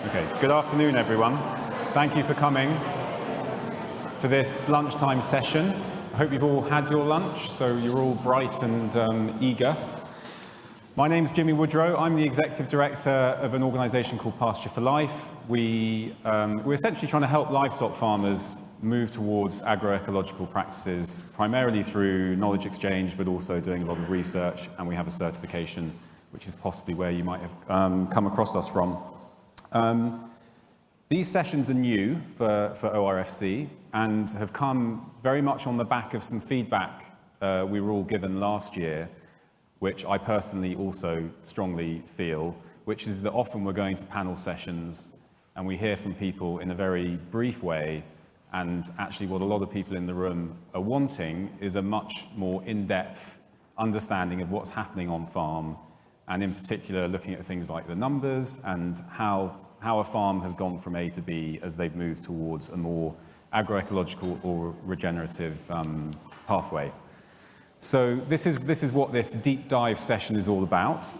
Okay, good afternoon, everyone. Thank you for coming for this lunchtime session. I hope you've all had your lunch, so you're all bright and eager. My name's Jimmy Woodrow. I'm the Executive Director of an organisation called Pasture for Life. We're essentially trying to help livestock farmers move towards agroecological practices, primarily through knowledge exchange, but also doing a lot of research, and we have a certification, which is possibly where you might have come across us from. These sessions are new for ORFC and have come very much on the back of some feedback we were all given last year, which I personally also strongly feel, which is that often we're going to panel sessions and we hear from people in a very brief way, and actually what a lot of people in the room are wanting is a much more in-depth understanding of what's happening on farm, and in particular looking at things like the numbers and how a farm has gone from A to B as they've moved towards a more agroecological or regenerative pathway. So this is what this deep dive session is all about.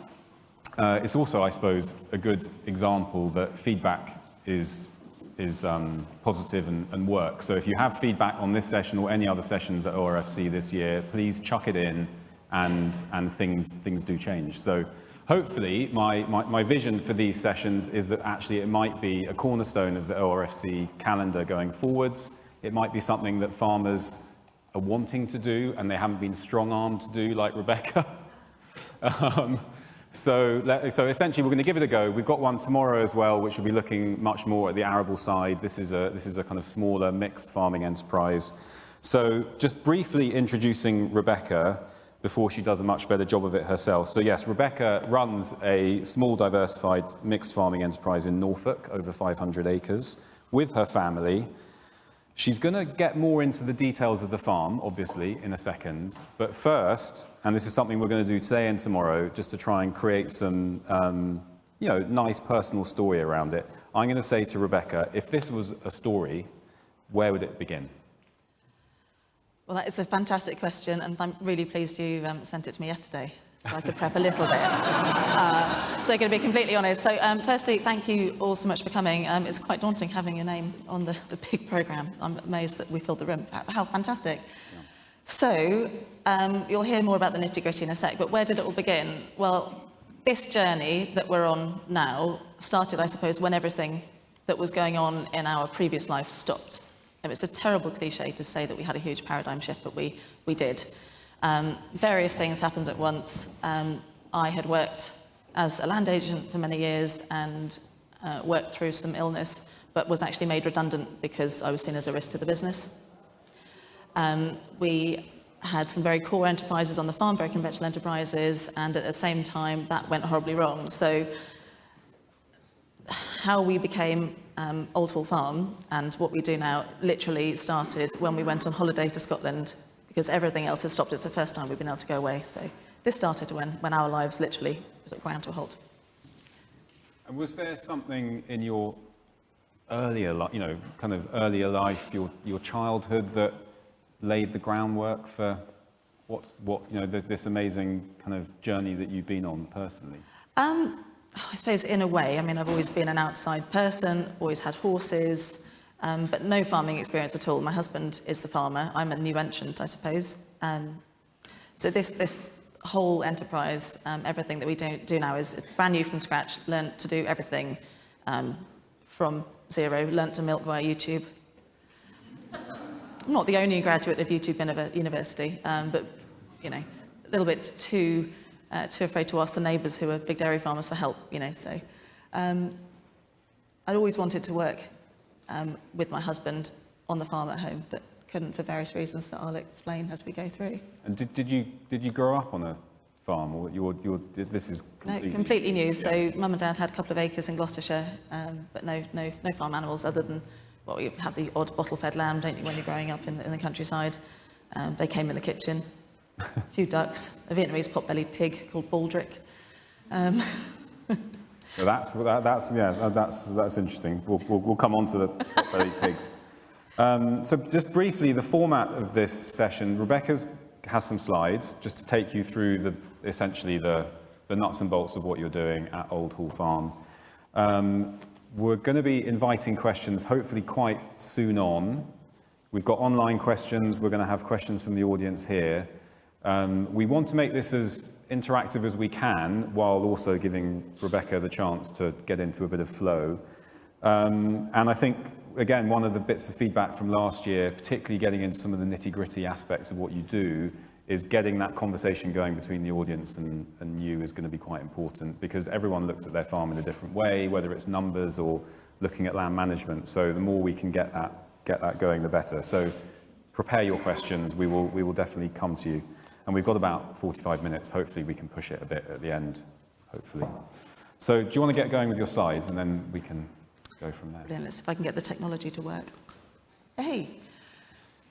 It's also, I suppose, a good example that feedback is positive and works. So if you have feedback on this session or any other sessions at ORFC this year, please chuck it in, and things do change. So hopefully my vision for these sessions is that actually it might be a cornerstone of the ORFC calendar going forwards. It might be something that farmers are wanting to do and they haven't been strong-armed to do, like Rebecca. So essentially we're going to give it a go. We've got one tomorrow as well, which will be looking much more at the arable side. This is a kind of smaller mixed farming enterprise. So just briefly introducing Rebecca before she does a much better job of it herself. So yes, Rebecca runs a small diversified mixed farming enterprise in Norfolk, over 500 acres, with her family. She's going to get more into the details of the farm, obviously, in a second. But first, and this is something we're going to do today and tomorrow, just to try and create some, nice personal story around it, I'm going to say to Rebecca, if this was a story, where would it begin? Well, that is a fantastic question, and I'm really pleased you sent it to me yesterday, so I could prep a little bit. So I'm going to be completely honest. So firstly, thank you all so much for coming. It's quite daunting having your name on the big programme. I'm amazed that we filled the room. How fantastic. Yeah. So you'll hear more about the nitty-gritty in a sec, but where did it all begin? Well, this journey that we're on now started, I suppose, when everything that was going on in our previous life stopped. It's a terrible cliche to say that we had a huge paradigm shift, but we did. Various things happened at once. I had worked as a land agent for many years and worked through some illness, but was actually made redundant because I was seen as a risk to the business. We had some very core enterprises on the farm, very conventional enterprises, and at the same time that went horribly wrong. So how we became Old Hall Farm and what we do now literally started when we went on holiday to Scotland, because everything else has stopped. It's the first time we've been able to go away. So this started when our lives literally ground to a halt. And was there something in your earlier life, your childhood, that laid the groundwork for this amazing kind of journey that you've been on personally? I suppose in a way. I mean, I've always been an outside person, always had horses, but no farming experience at all. My husband is the farmer. I'm a new entrant, I suppose. So this whole enterprise, everything that we do now is brand new from scratch, learned to do everything from zero, learnt to milk via YouTube. I'm not the only graduate of YouTube University, but, a little bit too afraid to ask the neighbours who are big dairy farmers for help, so I'd always wanted to work with my husband on the farm at home, but couldn't for various reasons that I'll explain as we go through. And did you grow up on a farm, or this is completely new? Yeah. So mum and dad had a couple of acres in Gloucestershire, but no farm animals other than, well, you have the odd bottle-fed lamb, don't you, when you're growing up in the countryside. They came in the kitchen. A few ducks, a Vietnamese pot-bellied pig called baldric. So that's interesting. We'll come on to the pot-bellied pigs. So just briefly, the format of this session, Rebecca has some slides just to take you through essentially the nuts and bolts of what you're doing at Old Hall Farm. we're going to be inviting questions hopefully quite soon on. We've got online questions. We're going to have questions from the audience here. We want to make this as interactive as we can, while also giving Rebecca the chance to get into a bit of flow. And I think, again, one of the bits of feedback from last year, particularly getting into some of the nitty-gritty aspects of what you do, is getting that conversation going between the audience and you is going to be quite important, because everyone looks at their farm in a different way, whether it's numbers or looking at land management. So the more we can get that going, the better. So prepare your questions. We will definitely come to you. And we've got about 45 minutes. Hopefully we can push it a bit at the end, hopefully. So do you want to get going with your slides, and then we can go from there? Brilliant. Let's see if I can get the technology to work. Hey.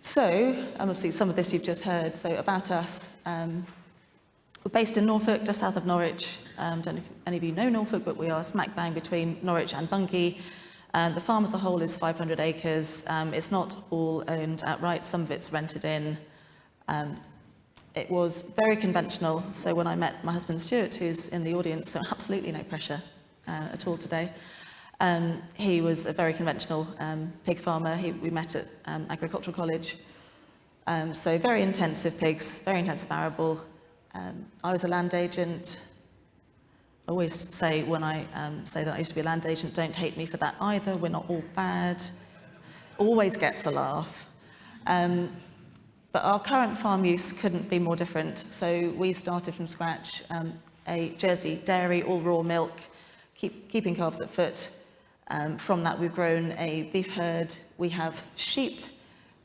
So, obviously some of this you've just heard. So about us, we're based in Norfolk, just south of Norwich. Don't know if any of you know Norfolk, but we are smack bang between Norwich and Bungay. The farm as a whole is 500 acres. It's not all owned outright. Some of it's rented in. It was very conventional. So when I met my husband Stuart, who's in the audience, so absolutely no pressure at all today. He was a very conventional pig farmer. We met at agricultural college. So very intensive pigs, very intensive arable. I was a land agent. I always say when I say that I used to be a land agent, don't hate me for that either. We're not all bad. Always gets a laugh. But our current farm use couldn't be more different. So we started from scratch, a Jersey dairy, all raw milk, keeping calves at foot. From that, we've grown a beef herd. We have sheep,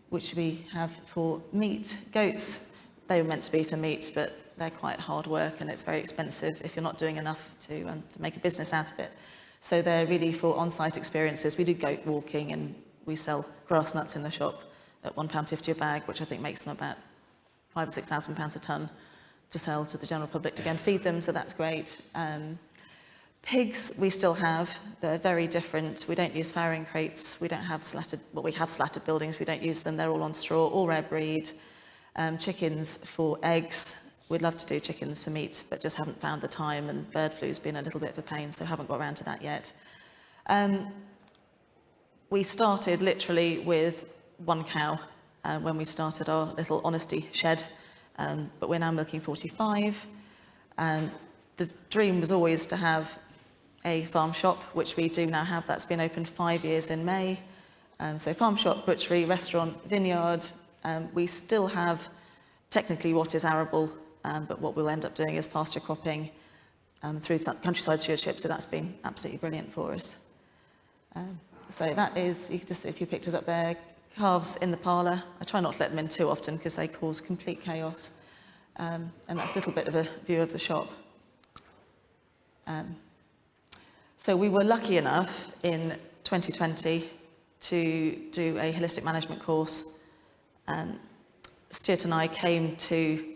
which we have for meat. Goats, they were meant to be for meat, but they're quite hard work and it's very expensive if you're not doing enough to make a business out of it. So they're really for on-site experiences. We do goat walking and we sell grass nuts in the shop at £1.50 a bag, which I think makes them about £5,000 or £6,000 a tonne to sell to the general public to go and feed them, so that's great. Pigs we still have. They're very different. We don't use farrowing crates. We don't have slatted, well, we have slatted buildings. We don't use them. They're all on straw, all rare breed. Chickens for eggs. We'd love to do chickens for meat, but just haven't found the time, and bird flu's been a little bit of a pain, so haven't got around to that yet. We started literally with one cow when we started our little honesty shed, but we're now milking 45. The dream was always to have a farm shop, which we do now have. That's been opened 5 years in May. So farm shop, butchery, restaurant, vineyard. We still have technically what is arable, but what we'll end up doing is pasture cropping through countryside stewardship. So that's been absolutely brilliant for us. So that is, you can just see a few pictures up there. Calves in the parlour. I try not to let them in too often because they cause complete chaos. And that's a little bit of a view of the shop. So we were lucky enough in 2020 to do a holistic management course. Stuart and I came to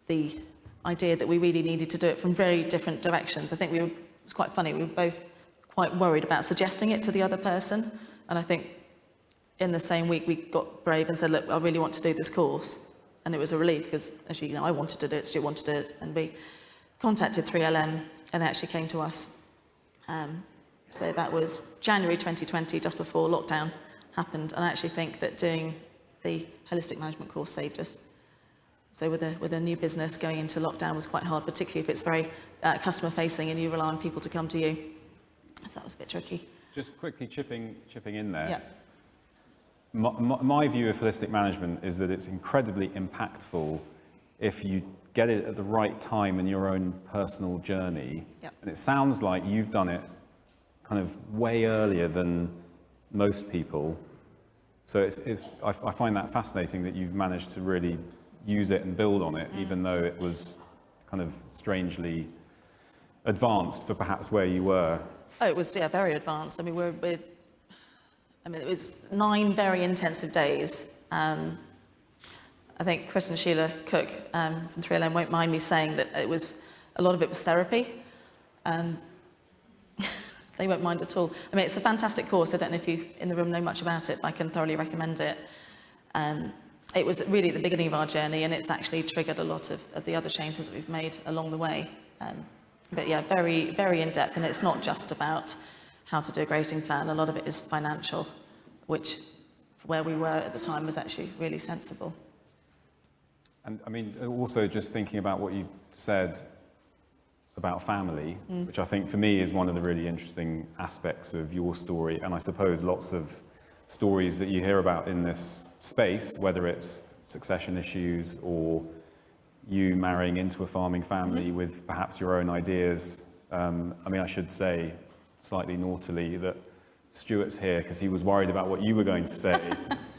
the idea that we really needed to do it from very different directions. I think it's quite funny, we were both quite worried about suggesting it to the other person. And I think in the same week we got brave and said, look, I really want to do this course. And it was a relief because, as you know, I wanted to do it, Stuart wanted to do it, and we contacted 3LM and they actually came to us. So that was January 2020, just before lockdown happened, and I actually think that doing the holistic management course saved us. So with a new business going into lockdown was quite hard, particularly if it's very customer facing and you rely on people to come to you. So that was a bit tricky. Just quickly chipping in there. Yeah. My view of holistic management is that it's incredibly impactful if you get it at the right time in your own personal journey. Yep. And it sounds like you've done it kind of way earlier than most people. So I find that fascinating that you've managed to really use it and build on it, even though it was kind of strangely advanced for perhaps where you were. Oh, it was, yeah, very advanced. I mean, it was 9 very intensive days. I think Chris and Sheila Cook from 3LM won't mind me saying that a lot of it was therapy. They won't mind at all. I mean, it's a fantastic course. I don't know if you in the room know much about it, but I can thoroughly recommend it. It was really at the beginning of our journey, and it's actually triggered a lot of the other changes that we've made along the way. But yeah, very, very in-depth, and it's not just about how to do a grazing plan. A lot of it is financial, which where we were at the time was actually really sensible. And I mean, also just thinking about what you've said about family, which I think for me is one of the really interesting aspects of your story, and I suppose lots of stories that you hear about in this space, whether it's succession issues or you marrying into a farming family with perhaps your own ideas. I mean, I should say slightly naughtily that Stuart's here because he was worried about what you were going to say,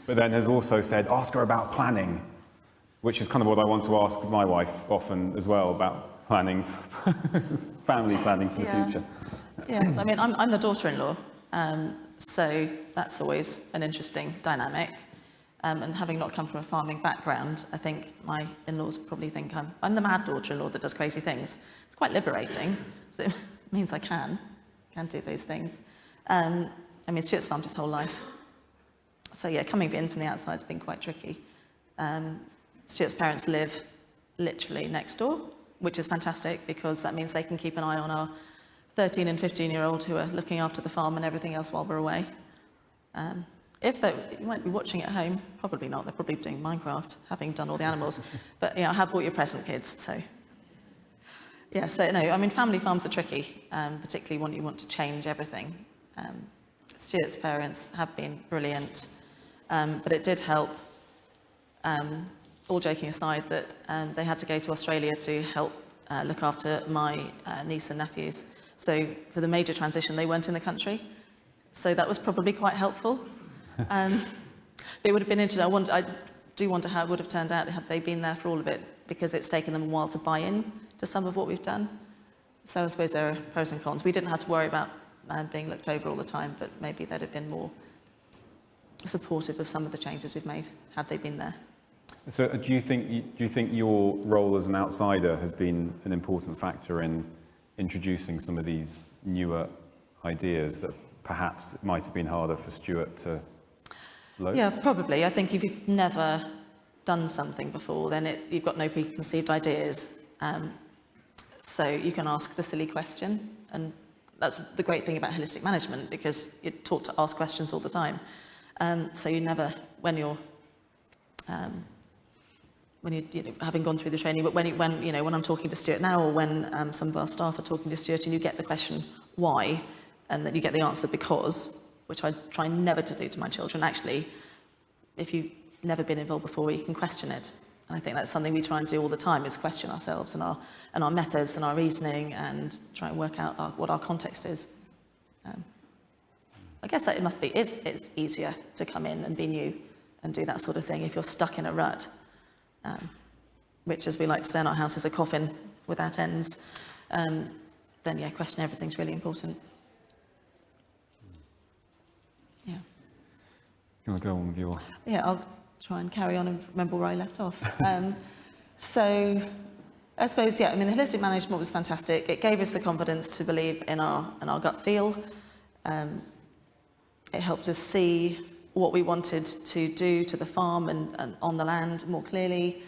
but then has also said, ask her about planning, which is kind of what I want to ask my wife often as well, about planning, family planning for the future. Yes, I mean, I'm the daughter-in-law, so that's always an interesting dynamic. And having not come from a farming background, I think my in-laws probably think I'm the mad daughter-in-law that does crazy things. It's quite liberating, so it means I can do those things. I mean, Stuart's farmed his whole life. So yeah, coming in from the outside has been quite tricky. Stuart's parents live literally next door, which is fantastic because that means they can keep an eye on our 13 and 15-year-old who are looking after the farm and everything else while we're away. You might be watching at home, probably not, they're probably doing Minecraft, having done all the animals, but I have bought your present, kids, so. Yeah, so no, I mean, family farms are tricky, particularly when you want to change everything. Stuart's parents have been brilliant, but it did help, all joking aside, that they had to go to Australia to help look after my niece and nephews. So for the major transition, they weren't in the country. So that was probably quite helpful. It would have been interesting. I do wonder how it would have turned out had they been there for all of it, because it's taken them a while to buy in to some of what we've done. So I suppose there are pros and cons. We didn't have to worry about being looked over all the time, but maybe they'd have been more supportive of some of the changes we've made had they been there. So do you think your role as an outsider has been an important factor in introducing some of these newer ideas that perhaps it might have been harder for Stuart to float? Yeah, probably. I think if you've never done something before, then you've got no preconceived ideas. So you can ask the silly question, and that's the great thing about holistic management, because you're taught to ask questions all the time. So you never, when you're having gone through the training, but when I'm talking to Stuart now, or when some of our staff are talking to Stuart, and you get the question why, and then you get the answer because, which I try never to do to my children. Actually, if you've never been involved before, you can question it. And I think that's something we try and do all the time, is question ourselves and our methods and our reasoning, and try and work out what our context is. I guess that it's easier to come in and be new and do that sort of thing if you're stuck in a rut, which, as we like to say in our house, is a coffin without ends. Then yeah, question everything's really important. Yeah. You want to go on with your... Yeah, I'll try and carry on and remember where I left off. So I suppose, yeah, I mean, the holistic management was fantastic. It gave us the confidence to believe in our gut feel. It helped us see what we wanted to do to the farm and on the land more clearly.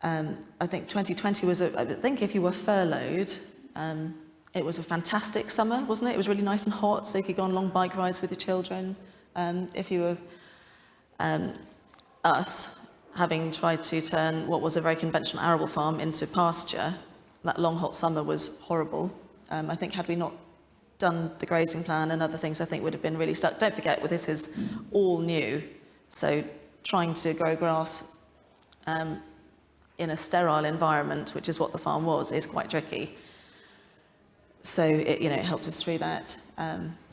I think 2020 was, I think if you were furloughed, it was a fantastic summer, wasn't it? It was really nice and hot, so you could go on long bike rides with your children. If you were us, having tried to turn what was a very conventional arable farm into pasture, that long hot summer was horrible. I think had we not done the grazing plan and other things, I think would have been really stuck. Don't forget, well, this is all new, so trying to grow grass in a sterile environment, which is what the farm was, is quite tricky. So it helped us through that.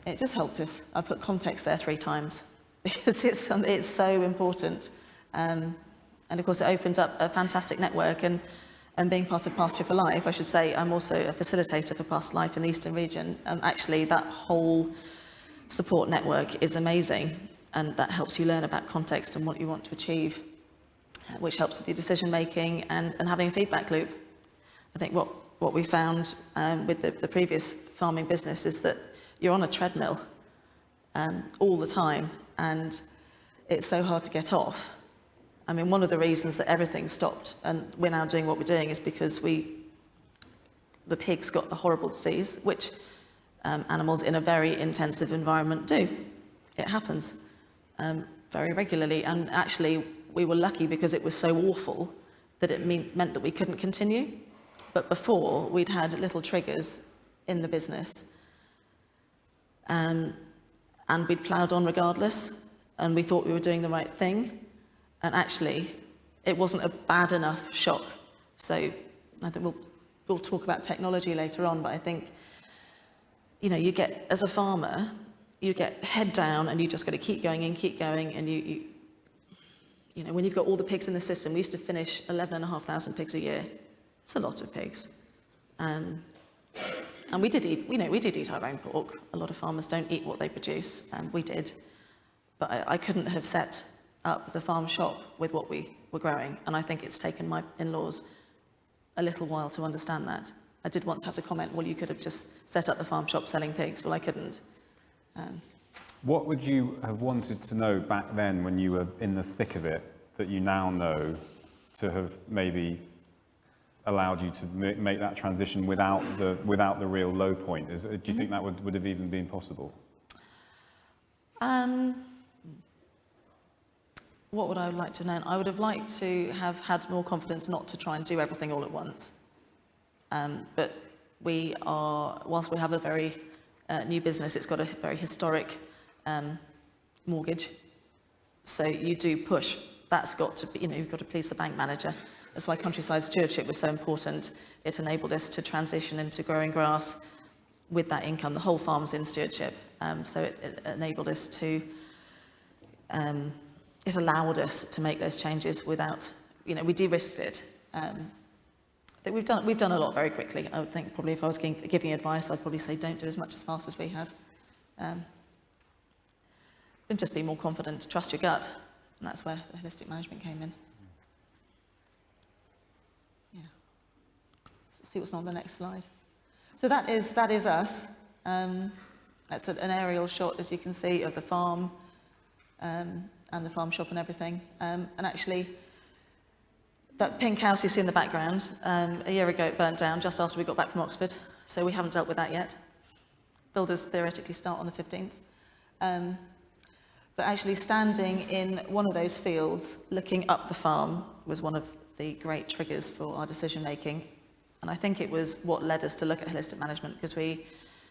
It just helped us. I put context there 3 times because it's so important. And of course, it opened up a fantastic network. And being part of Pasture for Life, I should say, I'm also a facilitator for Pasture Life in the Eastern region. Actually, that whole support network is amazing, and that helps you learn about context and what you want to achieve, which helps with your decision making and having a feedback loop. I think what we found with the previous farming business is that you're on a treadmill all the time, and it's so hard to get off. I mean, one of the reasons that everything stopped and we're now doing what we're doing is because the pigs got the horrible disease, which animals in a very intensive environment do. It happens very regularly, and actually we were lucky because it was so awful that it meant that we couldn't continue. But before, we'd had little triggers in the business, and we'd ploughed on regardless, and we thought we were doing the right thing, and actually it wasn't a bad enough shock. So I think we'll talk about technology later on, but I think, you know, you get, as a farmer, you get head down and you just got to keep going and keep going, and you know, when you've got all the pigs in the system, we used to finish 11,500 pigs a year. It's a lot of pigs. And we did eat, you know, we did eat our own pork. A lot of farmers don't eat what they produce, and we did. But I couldn't have set up the farm shop with what we were growing, and I think it's taken my in-laws a little while to understand that. I did once have the comment, well, you could have just set up the farm shop selling pigs. Well, I couldn't. What would you have wanted to know back then when you were in the thick of it that you now know to have maybe allowed you to make that transition without the real low point? Do you think that would have even been possible? What would I like to know? I would have liked to have had more confidence not to try and do everything all at once. But whilst we have a very new business, it's got a very historic mortgage. So you do push. That's got to be, you know, you've got to please the bank manager. That's why countryside stewardship was so important. It enabled us to transition into growing grass with that income. The whole farm's in stewardship. So it enabled us to, it allowed us to make those changes without, you know, we de-risked it. I think we've done a lot very quickly. I would think probably if I was giving advice, I'd probably say don't do as much as fast as we have. And just be more confident, trust your gut. And that's where the holistic management came in. Yeah. Let's see what's on the next slide. So that is us. That's an aerial shot, as you can see, of the farm and the farm shop and everything. And actually, that pink house you see in the background, a year ago it burnt down just after we got back from Oxford. So we haven't dealt with that yet. Builders theoretically start on the 15th. But actually standing in one of those fields, looking up the farm, was one of the great triggers for our decision making. And I think it was what led us to look at holistic management, because we,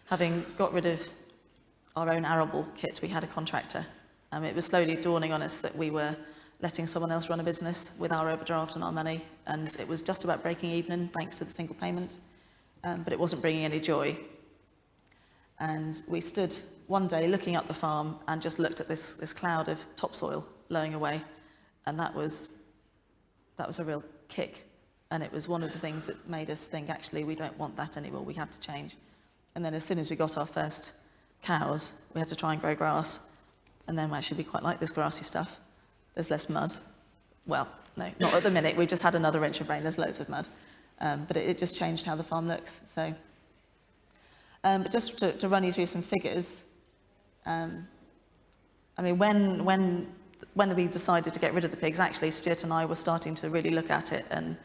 having got rid of our own arable kit, we had a contractor. It was slowly dawning on us that we were letting someone else run a business with our overdraft and our money, and it was just about breaking even thanks to the single payment, but it wasn't bringing any joy. And we stood one day looking up the farm and just looked at this cloud of topsoil blowing away, and that was a real kick. And it was one of the things that made us think, actually, we don't want that anymore, we have to change. And then as soon as we got our first cows, we had to try and grow grass. And then actually we quite like this grassy stuff. There's less mud. Well, no, not at the minute. We just had another inch of rain. There's loads of mud. But it just changed how the farm looks. So, but just to run you through some figures, I mean, when we decided to get rid of the pigs, actually Stuart and I were starting to really look at it and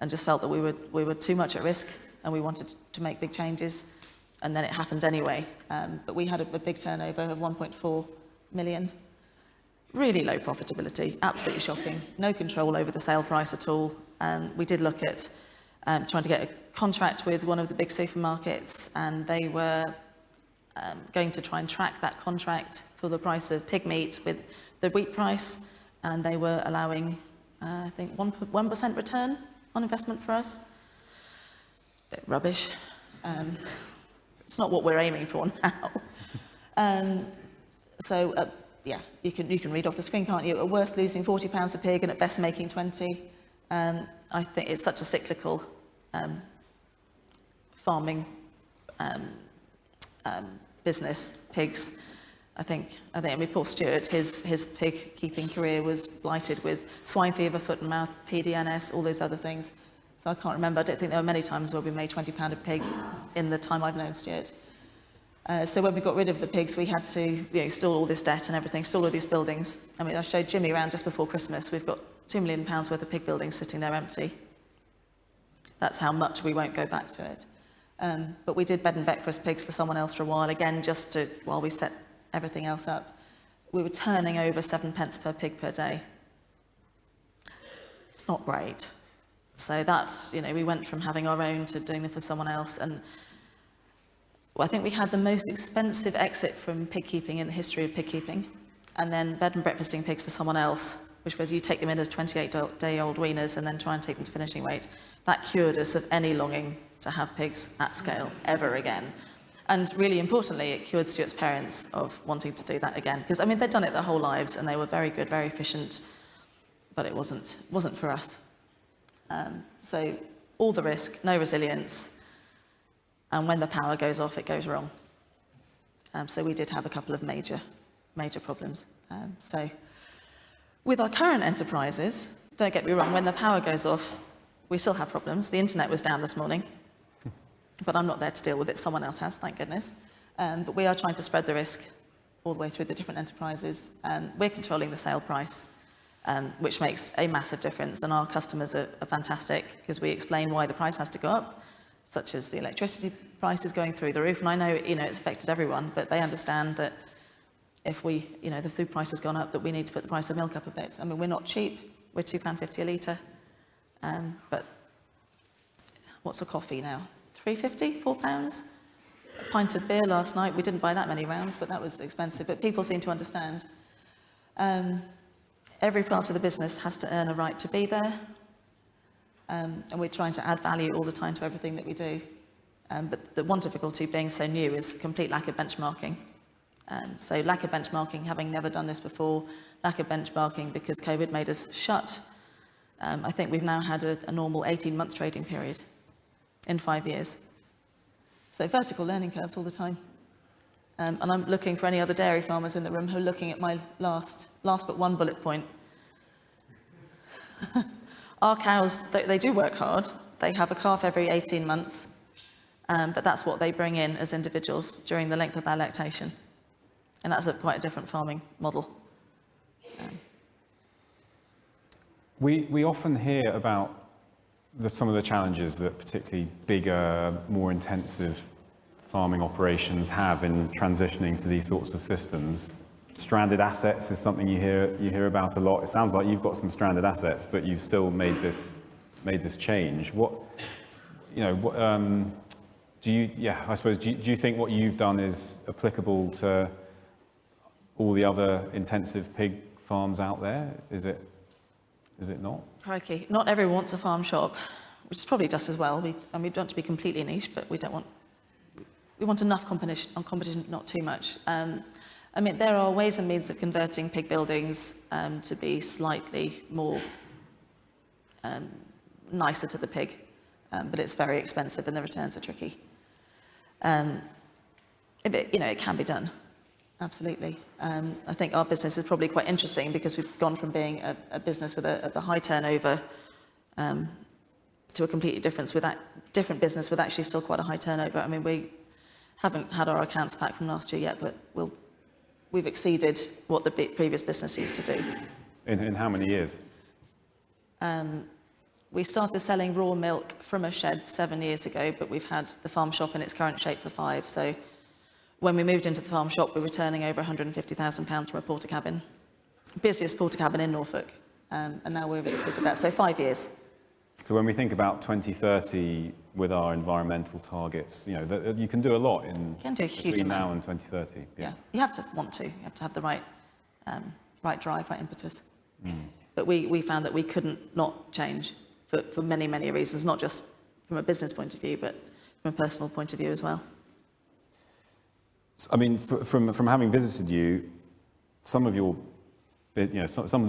just felt that we were too much at risk and we wanted to make big changes. And then it happened anyway. But we had a big turnover of 1.4 million. Really low profitability, absolutely shocking. No control over the sale price at all. We did look at trying to get a contract with one of the big supermarkets, and they were going to try and track that contract for the price of pig meat with the wheat price, and they were allowing, I think, 1% return on investment for us. It's a bit rubbish. It's not what we're aiming for now. So, yeah, you can read off the screen, can't you? At worst, losing £40 a pig, and at best, making 20. I think it's such a cyclical farming business, pigs. I think poor Stuart, his pig keeping career was blighted with swine fever, foot and mouth, PDNS, all those other things. So I can't remember. I don't think there were many times where we made £20 a pig in the time I've known Stuart. So when we got rid of the pigs, we had to, store all this debt and everything, store all these buildings. I mean, I showed Jimmy around just before Christmas. We've got £2 million worth of pig buildings sitting there empty. That's how much we won't go back to it. But we did bed and breakfast pigs for someone else for a while, again, while we set everything else up. We were turning over 7 pence per pig per day. It's not great. So that's, we went from having our own to doing them for someone else. And I think we had the most expensive exit from pig keeping in the history of pig keeping. And then bed and breakfasting pigs for someone else, which was you take them in as 28-day-old weaners and then try and take them to finishing weight. That cured us of any longing to have pigs at scale ever again. And really importantly, it cured Stuart's parents of wanting to do that again. Because, they'd done it their whole lives and they were very good, very efficient, but it wasn't for us. So all the risk, no resilience, and when the power goes off, it goes wrong. So we did have a couple of major problems. So with our current enterprises, don't get me wrong, when the power goes off, we still have problems. The internet was down this morning, but I'm not there to deal with it. Someone else has, thank goodness. But we are trying to spread the risk all the way through the different enterprises. We're controlling the sale price, which makes a massive difference. And our customers are fantastic because we explain why the price has to go up, such as the electricity price is going through the roof. And I know, it's affected everyone, but they understand that if the food price has gone up, that we need to put the price of milk up a bit. We're not cheap. We're £2.50 a litre. But what's a coffee now? £3.50, £4? A pint of beer last night. We didn't buy that many rounds, but that was expensive. But people seem to understand. Every part of the business has to earn a right to be there. And we're trying to add value all the time to everything that we do. But the one difficulty being so new is complete lack of benchmarking. So lack of benchmarking, having never done this before, lack of benchmarking because COVID made us shut. I think we've now had a normal 18-month trading period in 5 years. So vertical learning curves all the time. And I'm looking for any other dairy farmers in the room who are looking at my last but one bullet point. Our cows, they do work hard. They have a calf every 18 months, but that's what they bring in as individuals during the length of their lactation. And that's quite a different farming model. We often hear about some of the challenges that particularly bigger, more intensive farming operations have in transitioning to these sorts of systems. Stranded assets is something you hear about a lot. It sounds like you've got some stranded assets, but you've still made this change. Do you think what you've done is applicable to all the other intensive pig farms out there? Is it not? Crikey, not everyone wants a farm shop, which is probably just as well. We don't want to be completely niche, but we want enough competition, not too much. There are ways and means of converting pig buildings to be slightly more nicer to the pig, but it's very expensive and the returns are tricky. It can be done, absolutely. I think our business is probably quite interesting because we've gone from being a business with a high turnover to a completely different business with actually still quite a high turnover. We haven't had our accounts back from last year yet, but we've exceeded what the previous business used to do. In how many years? We started selling raw milk from a shed 7 years ago, but we've had the farm shop in its current shape for 5. So when we moved into the farm shop, we were turning over £150,000 from a porter cabin. Busiest porter cabin in Norfolk. And now we've exceeded that. So 5 years. So when we think about 2030 with our environmental targets, you can do a lot between now and 2030. Yeah, you have to want to. You have to have the right drive, right impetus. But we found that we couldn't not change for many, many reasons, not just from a business point of view, but from a personal point of view as well. From having visited you, some of the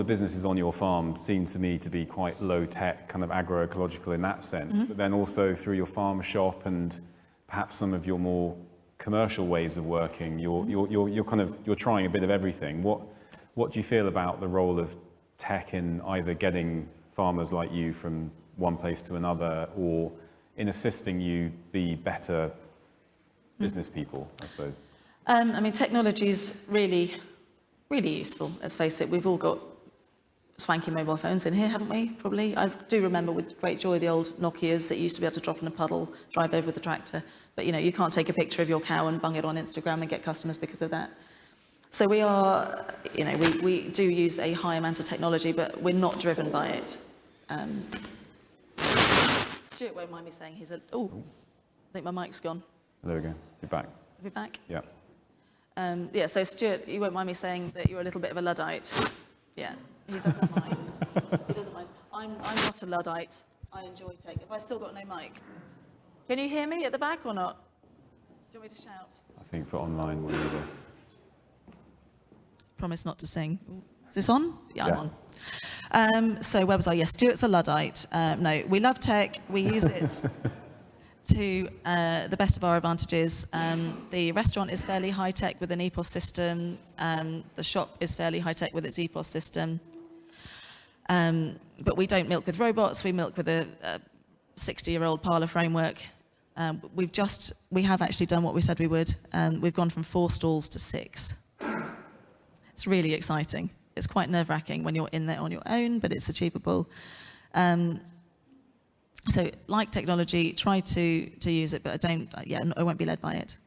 businesses on your farm seem to me to be quite low tech, kind of agroecological in that sense. But then also through your farm shop and perhaps some of your more commercial ways of working, you're trying a bit of everything. What do you feel about the role of tech in either getting farmers like you from one place to another, or in assisting you be better business people, I suppose? Technology is really, really useful, let's face it. We've all got swanky mobile phones in here, haven't we? Probably. I do remember with great joy the old Nokias that you used to be able to drop in a puddle, drive over with a tractor. But you can't take a picture of your cow and bung it on Instagram and get customers because of that. So we are, we do use a high amount of technology, but we're not driven by it. Stuart won't mind me saying I think my mic's gone. There we go. You're back. Are we back? Yeah. So Stuart, you won't mind me saying that you're a little bit of a Luddite. Yeah, he doesn't mind. He doesn't mind. I'm not a Luddite. I enjoy tech. Have I still got no mic? Can you hear me at the back or not? Do you want me to shout? I think for online we need a... Promise not to sing. Is this on? Yeah, Yeah. I'm on. So where was I? Yes, Stuart's a Luddite. No, we love tech. We use it to the best of our advantages. The restaurant is fairly high-tech with an EPOS system. The shop is fairly high-tech with its EPOS system. But we don't milk with robots. We milk with a 60-year-old Parlor framework. We have actually done what we said we would. We've gone from 4 stalls to 6. It's really exciting. It's quite nerve-wracking when you're in there on your own, but it's achievable. So, like technology, try to use it, but I won't be led by it.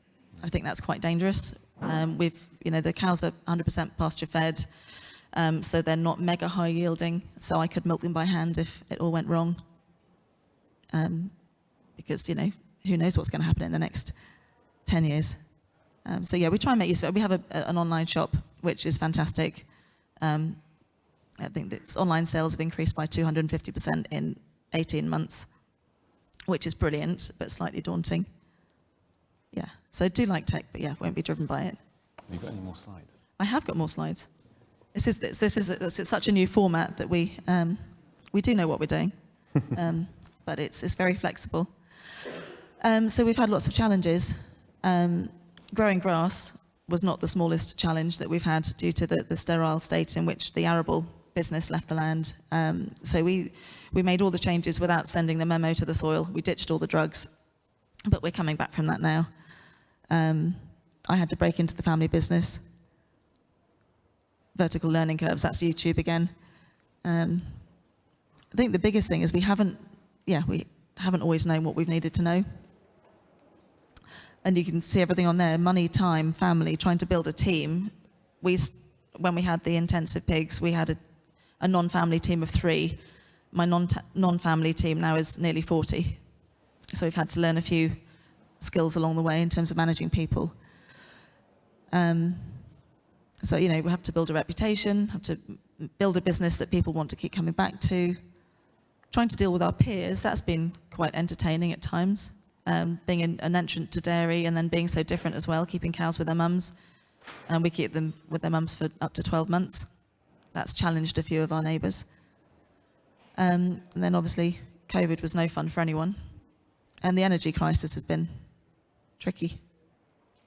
I think that's quite dangerous. The cows are 100% pasture-fed, so they're not mega high yielding. So I could milk them by hand if it all went wrong, because who knows what's going to happen in the next 10 years. We try and make use of it. We have an online shop, which is fantastic. I think that online sales have increased by 250% in 18 months, which is brilliant, but slightly daunting. Yeah, so I do like tech, but won't be driven by it. Have you got any more slides? I have got more slides. This is such a new format that we do know what we're doing, but it's very flexible. So we've had lots of challenges. Growing grass was not the smallest challenge that we've had due to the sterile state in which the arable business left the land. So we made all the changes without sending the memo to the soil. We ditched all the drugs, but we're coming back from that now. I had to break into the family business. Vertical learning curves, that's YouTube again. I think the biggest thing is we haven't always known what we've needed to know. And you can see everything on there: money, time, family, trying to build a team. When we had the intensive pigs, we had a non-family team of 3. My non-family team now is nearly 40. So we've had to learn a few skills along the way in terms of managing people. We have to build a reputation, have to build a business that people want to keep coming back to. Trying to deal with our peers, that's been quite entertaining at times. Being an entrant to dairy and then being so different as well, keeping cows with their mums. And we keep them with their mums for up to 12 months. That's challenged a few of our neighbours. And then obviously COVID was no fun for anyone. And the energy crisis has been tricky.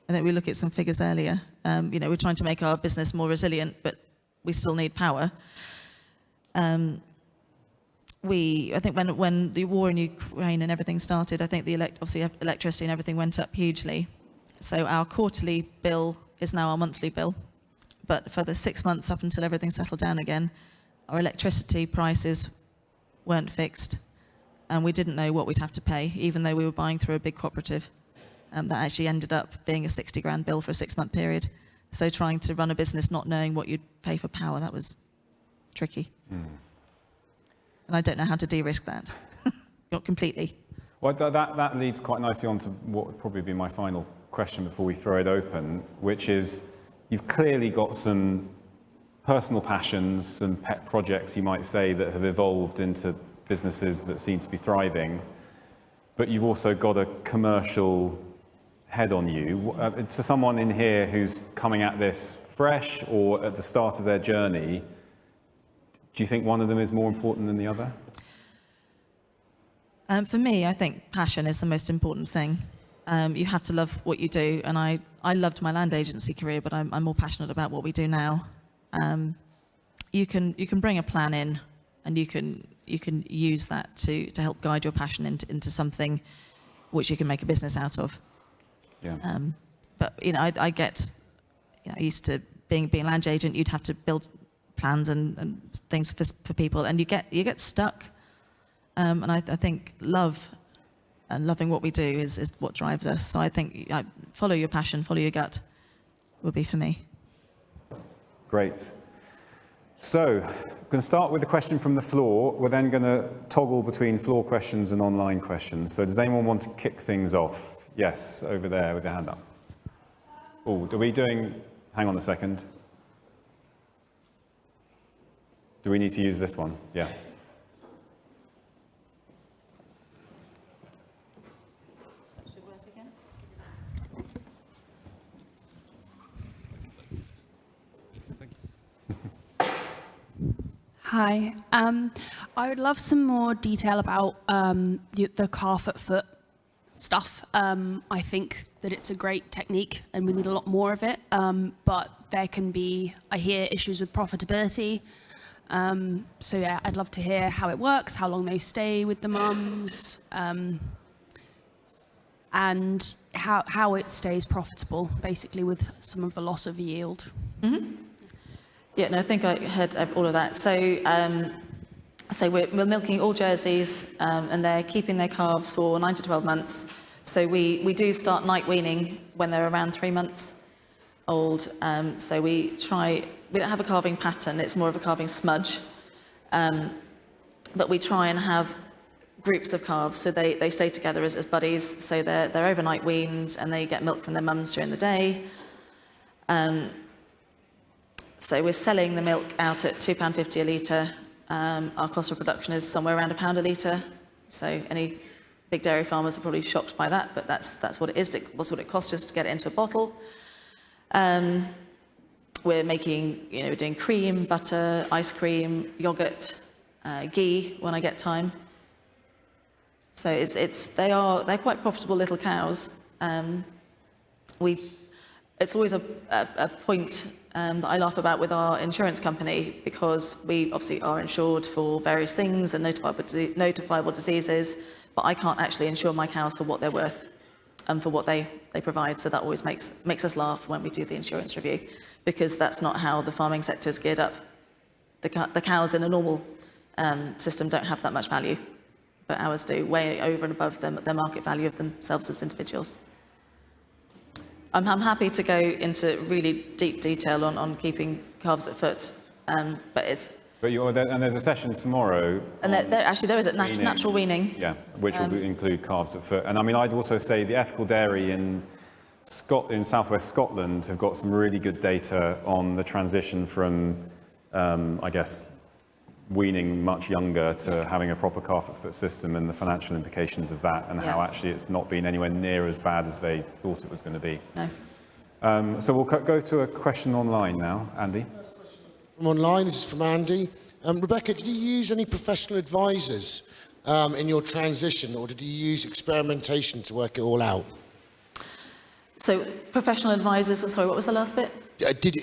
I think we look at some figures earlier. We're trying to make our business more resilient, but we still need power. I think when the war in Ukraine and everything started, I think obviously electricity and everything went up hugely. So our quarterly bill is now our monthly bill. But for the 6 months up until everything settled down again, our electricity prices weren't fixed. And we didn't know what we'd have to pay, even though we were buying through a big cooperative. That actually ended up being a 60 grand bill for a 6-month period. So trying to run a business not knowing what you'd pay for power, that was tricky. And I don't know how to de-risk that. Not completely. Well, that leads quite nicely on to what would probably be my final question before we throw it open, which is, you've clearly got some personal passions, some pet projects, you might say, that have evolved into businesses that seem to be thriving, but you've also got a commercial head on you. To someone in here who's coming at this fresh or at the start of their journey, do you think one of them is more important than the other? For me, I think passion is the most important thing. You have to love what you do, and I loved my land agency career, but I'm more passionate about what we do now. You can bring a plan in, and you can use that to help guide your passion into something which you can make a business out of. Yeah. But I used to being a land agent, you'd have to build plans and things for people, and you get stuck. And I think love and loving what we do is what drives us. So I think follow your passion, follow your gut would be for me. Great. So, I'm going to start with a question from the floor. We're then going to toggle between floor questions and online questions. So does anyone want to kick things off? Yes, over there with your hand up. Oh, hang on a second. Do we need to use this one? Yeah. Hi. I would love some more detail about the calf at foot stuff. I think that it's a great technique and we need a lot more of it, but there can be, I hear, issues with profitability. So yeah, I'd love to hear how it works, how long they stay with the mums, and how it stays profitable, basically, with some of the loss of yield. Mm-hmm. Yeah, no, I think I heard all of that. So, we're milking all Jerseys, and they're keeping their calves for 9 to 12 months. So we do start night weaning when they're around 3 months old. So we don't have a calving pattern, it's more of a calving smudge. But we try and have groups of calves, so they stay together as buddies. So they're overnight weaned and they get milk from their mums during the day. So we're selling the milk out at £2.50 a litre. Our cost of production is somewhere around £1 a litre. So any big dairy farmers are probably shocked by that, but that's what it is. That's what it costs us to get it into a bottle. We're making, we're doing cream, butter, ice cream, yogurt, ghee when I get time. So they're quite profitable little cows. It's always a point that I laugh about with our insurance company, because we obviously are insured for various things and notifiable diseases, but I can't actually insure my cows for what they're worth and for what they provide. So that always makes us laugh when we do the insurance review, because that's not how the farming sector is geared up. The cows in a normal system don't have that much value, but ours do, way over and above the market value of themselves as individuals. I'm happy to go into really deep detail on keeping calves at foot, but it's... But and there's a session tomorrow. And there is a natural weaning. Yeah, which will include calves at foot. And I mean, I'd also say the ethical dairy in southwest Scotland have got some really good data on the transition from, I guess, weaning much younger to having a proper calf at foot system, and the financial implications of that, and how actually it's not been anywhere near as bad as they thought it was going to be. No. So we'll go to a question online now. Andy? From online, this is from Andy. Rebecca, did you use any professional advisors in your transition, or did you use experimentation to work it all out? So professional advisors, sorry, what was the last bit? Did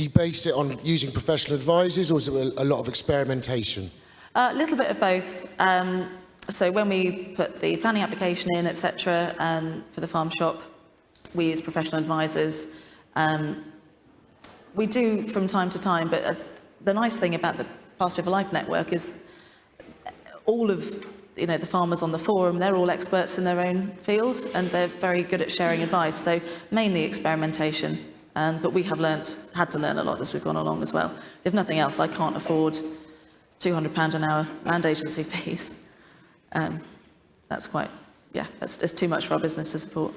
he base it on using professional advisors, or was it a lot of experimentation? A little bit of both. So when we put the planning application in, etc., for the farm shop, we use professional advisors. We do from time to time, but the nice thing about the Pasture for Life network is all of the farmers on the forum, they're all experts in their own field, and they're very good at sharing advice. So mainly experimentation. But we have had to learn a lot as we've gone along as well. If nothing else, I can't afford £200 an hour land agency fees. That's it's too much for our business to support.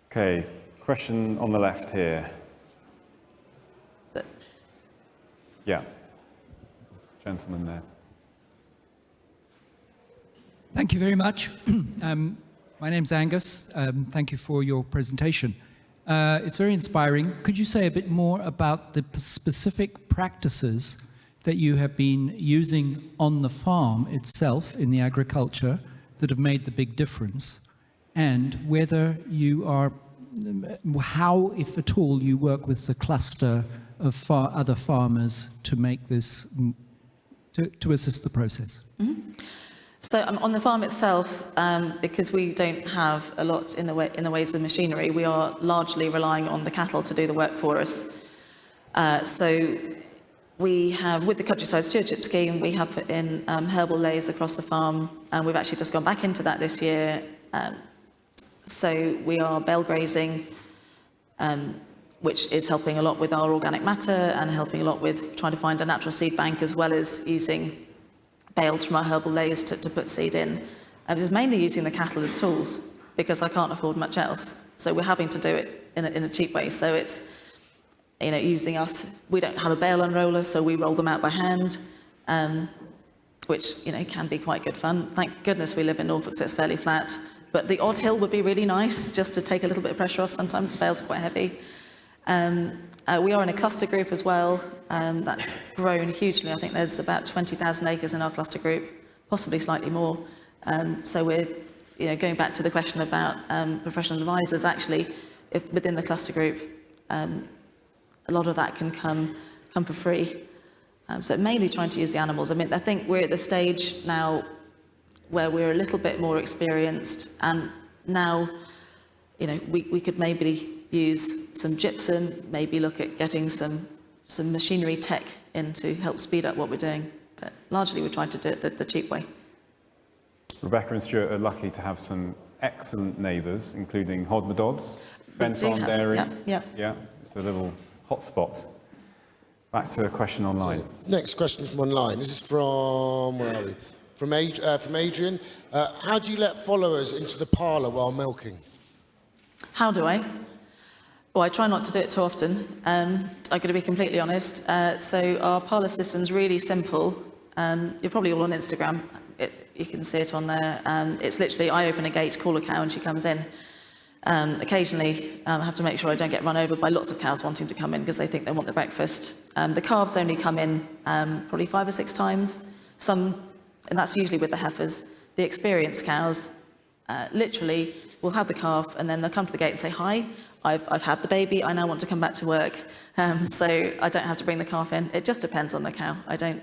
Okay, question on the left here. Yeah, gentleman there. Thank you very much. My name's Angus. Thank you for your presentation. It's very inspiring. Could you say a bit more about the specific practices that you have been using on the farm itself in the agriculture that have made the big difference, and whether you are, how, if at all, you work with the cluster of other farmers to make this, to assist the process? Mm-hmm. So on the farm itself, because we don't have a lot in the ways of machinery, we are largely relying on the cattle to do the work for us. So we have, with the countryside stewardship scheme, we have put in herbal lays across the farm, and we've actually just gone back into that this year. So we are bale grazing, which is helping a lot with our organic matter and helping a lot with trying to find a natural seed bank, as well as using bales from our herbal lays to put seed in. This is mainly using the cattle as tools, because I can't afford much else. So we're having to do it in a cheap way. So it's, using us. We don't have a bale unroller, so we roll them out by hand, which, can be quite good fun. Thank goodness we live in Norfolk, so it's fairly flat. But the odd hill would be really nice, just to take a little bit of pressure off. Sometimes the bales are quite heavy. We are in a cluster group as well. That's grown hugely. I think there's about 20,000 acres in our cluster group, possibly slightly more. So we're, going back to the question about professional advisors, actually, if within the cluster group, a lot of that can come for free. So mainly trying to use the animals. I think we're at the stage now where we're a little bit more experienced, and now, we could maybe use some gypsum, maybe look at getting some machinery tech in to help speed up what we're doing. But largely we're trying to do it the cheap way. Rebecca and Stuart are lucky to have some excellent neighbours, including Hodmedods, fence-on dairy. Yeah, it's a little hotspot. Back to a question online. So, next question from online. This is from, where are we? From Adrian. How do you let followers into the parlour while milking? How do I? Well, I try not to do it too often. I'm going to be completely honest. So our parlour system's really simple. You're probably all on Instagram. You can see it on there. It's literally, I open a gate, call a cow, and she comes in. Occasionally, I have to make sure I don't get run over by lots of cows wanting to come in because they think they want their breakfast. The calves only come in probably 5 or 6 times. And that's usually with the heifers. The experienced cows literally will have the calf, and then they'll come to the gate and say, "Hi, I've had the baby, I now want to come back to work." So I don't have to bring the calf in. It just depends on the cow. I don't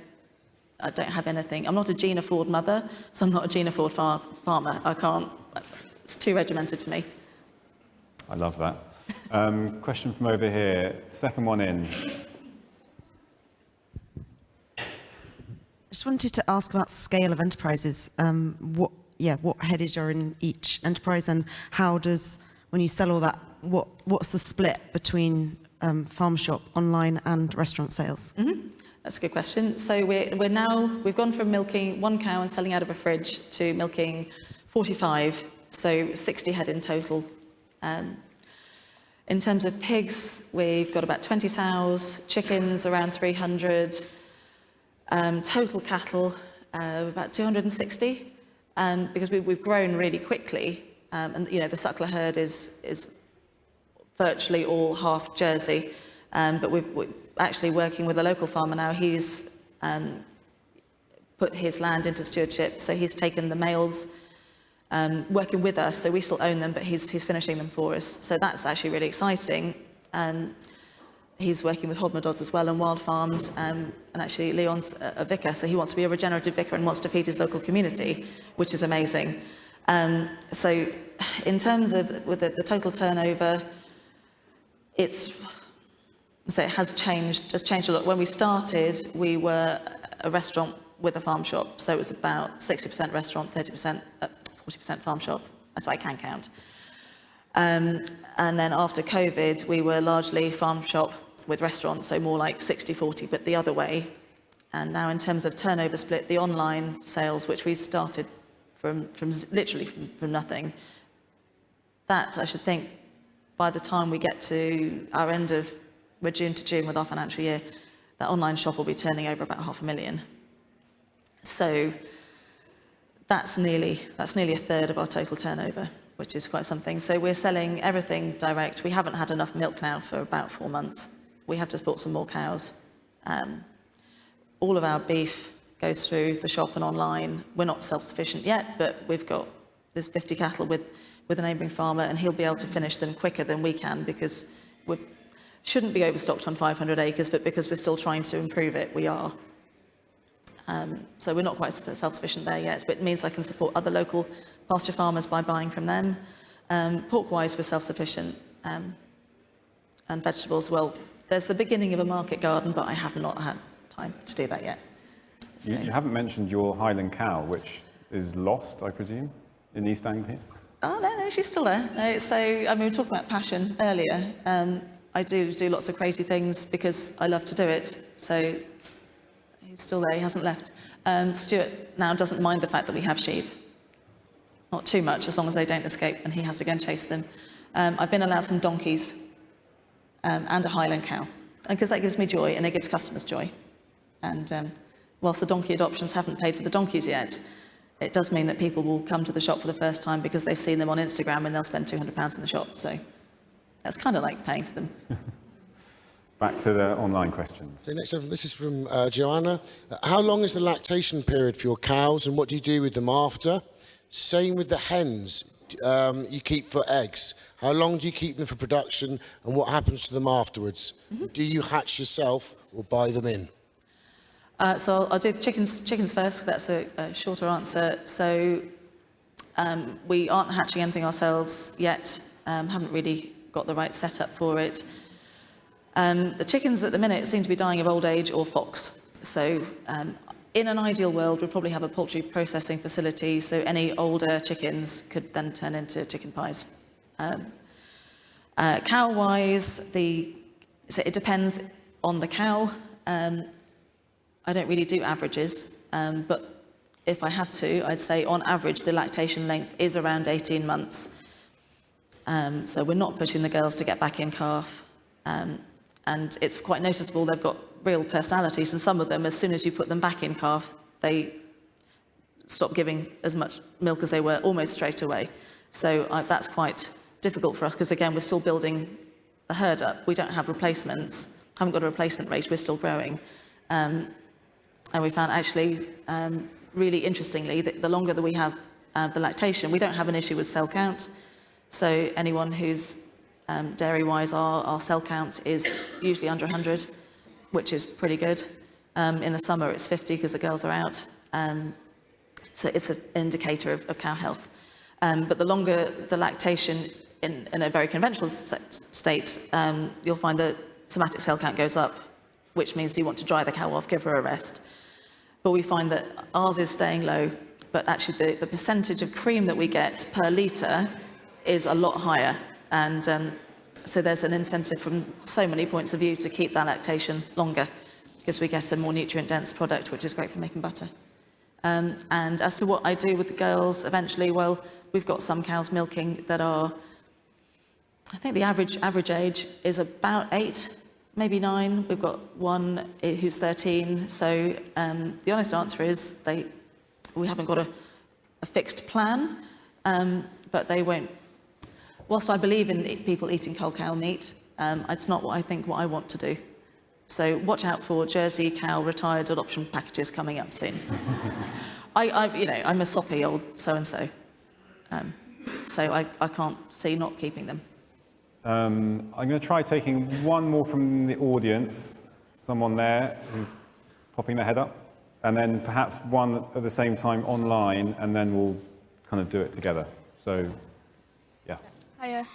have anything. I'm not a Gina Ford mother, so I'm not a Gina Ford farmer. I can't, it's too regimented for me. I love that. Question from over here, second one in. I just wanted to ask about scale of enterprises. What headage are in each enterprise, and how does, when you sell all that, what's the split between farm shop, online, and restaurant sales? Mm-hmm. That's a good question. So we've gone from milking 1 cow and selling out of a fridge to milking 45, so 60 head in total. In terms of pigs, we've got about 20 sows, chickens around 300. Total cattle, about 260, because we've grown really quickly, and the suckler herd is virtually all half Jersey, but we're actually working with a local farmer now. He's put his land into stewardship, so he's taken the males, working with us, so we still own them, but he's finishing them for us. So that's actually really exciting. He's working with Hodmedods as well and wild farms, and actually Leon's a vicar, so he wants to be a regenerative vicar and wants to feed his local community, which is amazing. So in terms of with the total turnover, it has changed a lot. When we started, we were a restaurant with a farm shop, so it was about 60% restaurant, 40% farm shop. That's what I can count. And then after COVID, we were largely farm shop with restaurants, so more like 60-40, but the other way. And now in terms of turnover split, the online sales, which we started from literally from nothing, that I should think by the time we get to our end of, we're June to June with our financial year, that online shop will be turning over about 500,000. So that's nearly a third of our total turnover, which is quite something. So we're selling everything direct. We haven't had enough milk now for about 4 months. We have just bought some more cows. All of our beef goes through the shop and online. We're not self-sufficient yet, but there's 50 cattle with a neighbouring farmer, and he'll be able to finish them quicker than we can because we shouldn't be overstocked on 500 acres, but because we're still trying to improve it, we are. So we're not quite self-sufficient there yet, but it means I can support other local pasture farmers by buying from them. Pork-wise, we're self-sufficient. And vegetables, well, there's the beginning of a market garden, but I have not had time to do that yet. So. You haven't mentioned your Highland cow, which is lost, I presume, in East Anglia? Oh, no, she's still there. No, so, I mean, we were talking about passion earlier. I do lots of crazy things because I love to do it. So he's still there, he hasn't left. Stuart now doesn't mind the fact that we have sheep. Not too much, as long as they don't escape and he has to go and chase them. I've been allowed some donkeys and a Highland cow, because that gives me joy and it gives customers joy. And whilst the donkey adoptions haven't paid for the donkeys yet, it does mean that people will come to the shop for the first time because they've seen them on Instagram and they'll spend £200 in the shop. So that's kind of like paying for them. Back to the online questions. So next up, this is from Joanna. How long is the lactation period for your cows and what do you do with them after? Same with the hens you keep for eggs. How long do you keep them for production and what happens to them afterwards? Mm-hmm. Do you hatch yourself or buy them in? So I'll do the chickens first. That's a shorter answer. So we aren't hatching anything ourselves yet. Haven't really got the right setup for it. The chickens at the minute seem to be dying of old age or fox. So in an ideal world, we'd probably have a poultry processing facility, so any older chickens could then turn into chicken pies. Cow-wise, so it depends on the cow. I don't really do averages, but if I had to, I'd say on average the lactation length is around 18 months. So we're not pushing the girls to get back in calf. And it's quite noticeable, they've got real personalities, and some of them, as soon as you put them back in calf, they stop giving as much milk as they were almost straight away. So that's quite difficult for us, because again, we're still building the herd up. We don't have replacements, haven't got a replacement rate, we're still growing. And we found actually, really interestingly, that the longer that we have the lactation, we don't have an issue with cell count. So anyone who's dairy-wise, our cell count is usually under 100, which is pretty good. In the summer, it's 50 because the girls are out. So it's an indicator of cow health. But the longer the lactation in a very conventional state, you'll find that somatic cell count goes up, which means you want to dry the cow off, give her a rest. But we find that ours is staying low, but actually the percentage of cream that we get per litre is a lot higher. And so there's an incentive from so many points of view to keep that lactation longer, because we get a more nutrient-dense product, which is great for making butter. And as to what I do with the girls eventually, well, we've got some cows milking that are, I think the average age is about 8, maybe 9. We've got one who's 13. So the honest answer is we haven't got a fixed plan, but they won't. Whilst I believe in people eating cold cow meat, it's not what I want to do. So watch out for Jersey cow retired adoption packages coming up soon. I'm a soppy old so-and-so, so I can't see not keeping them. I'm going to try taking one more from the audience. Someone there who's popping their head up, and then perhaps one at the same time online, and then we'll kind of do it together. So, yeah. Hiya.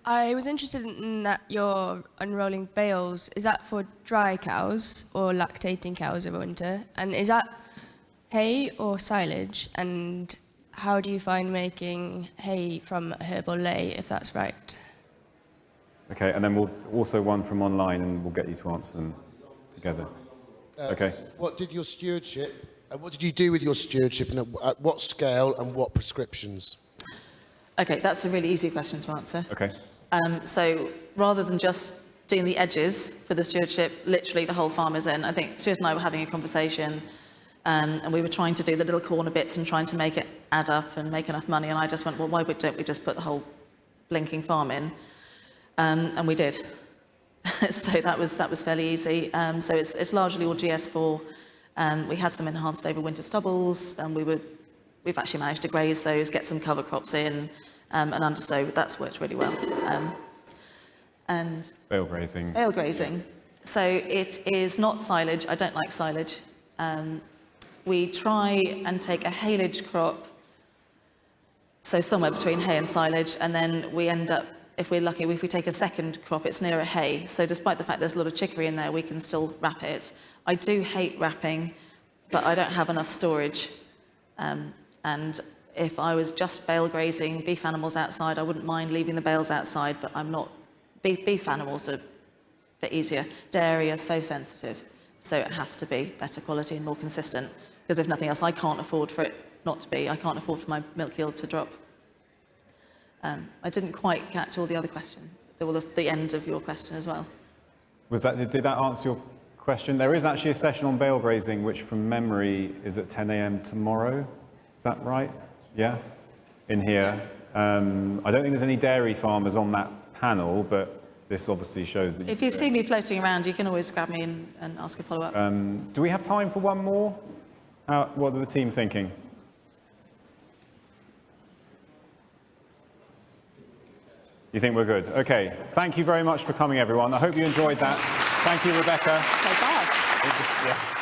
I was interested in that you're unrolling bales. Is that for dry cows or lactating cows over winter? And is that hay or silage? And how do you find making hay from a herbal ley, if that's right? Okay, and then we'll also one from online, and we'll get you to answer them together. Okay. What did your stewardship, what did you do with your stewardship, and at what scale and what prescriptions? Okay, that's a really easy question to answer. Okay. So rather than just doing the edges for the stewardship, literally the whole farm is in. I think Stuart and I were having a conversation, and we were trying to do the little corner bits and trying to make it add up and make enough money. And I just went, well, why don't we just put the whole blinking farm in? And we did. So that was fairly easy. So it's largely all GS4. We had some enhanced overwinter stubbles, and we've actually managed to graze those, get some cover crops in, and undersow. That's worked really well. And Bale grazing. Bale grazing. So it is not silage. I don't like silage. We try and take a haylage crop, so somewhere between hay and silage, and then we end up if we're lucky, if we take a second crop, it's near a hay. So despite the fact there's a lot of chicory in there, we can still wrap it. I do hate wrapping, but I don't have enough storage. And if I was just bale grazing beef animals outside, I wouldn't mind leaving the bales outside, but I'm not. Beef animals are a bit easier. Dairy is so sensitive, so it has to be better quality and more consistent. Because if nothing else, I can't afford for it not to be. I can't afford for my milk yield to drop. I didn't quite catch all the other questions, the end of your question as well. Did that answer your question? There is actually a session on bale grazing, which from memory is at 10 a.m. tomorrow. Is that right? Yeah? In here. I don't think there's any dairy farmers on that panel, but this obviously shows that... If you see me floating around, you can always grab me and ask a follow-up. Do we have time for one more? What are the team thinking? You think we're good? Okay. Thank you very much for coming, everyone. I hope you enjoyed that. Thank you, Rebecca. So far. Yeah.